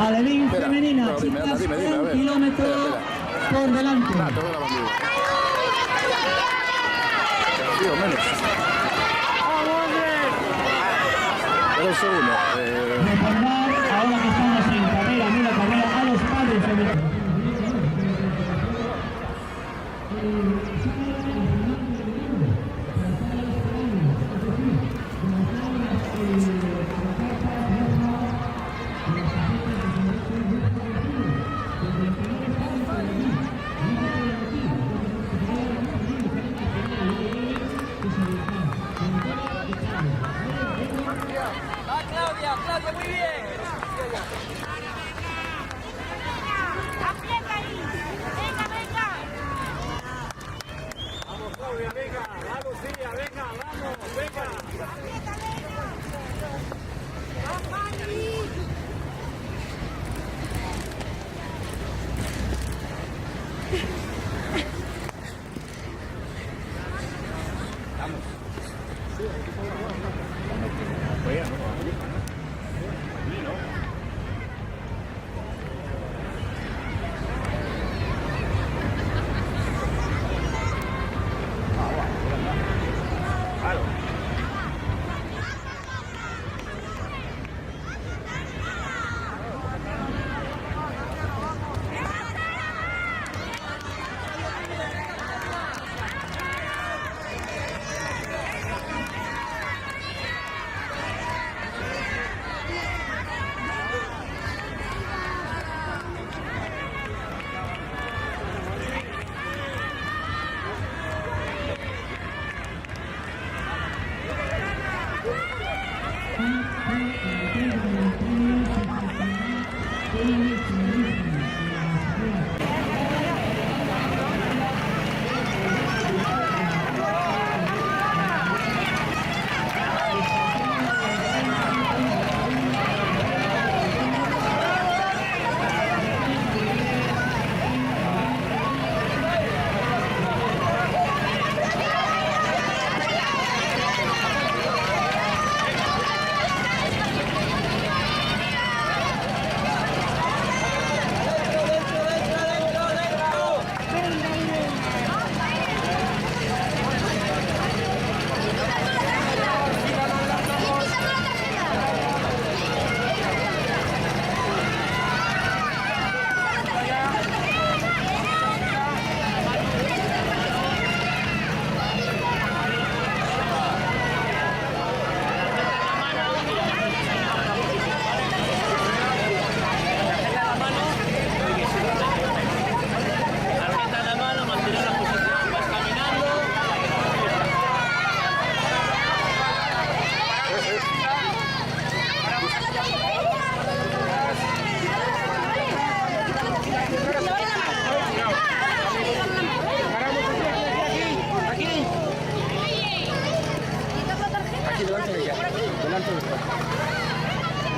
Alevín Espera, femenina, no, dime, chicas, dime, a ver. 1 kilómetro por delante. Toda la bandera. Sí, o menos. Pero eso uno. Recordar, ahora que estamos en carrera, mira carrera, a los padres femeninos. Claudia, muy bien. Aprieta ahí. Venga. Vamos, Claudia, venga. Vamos, Lucía, venga, vamos, venga. Aprieta, venga.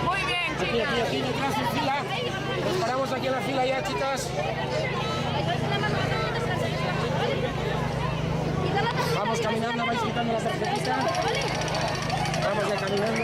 Muy bien, chicas. Aquí detrás en fila. Nos paramos aquí en la fila ya, chicas. Vamos caminando, vais quitando la tarjetita. Vamos ya caminando.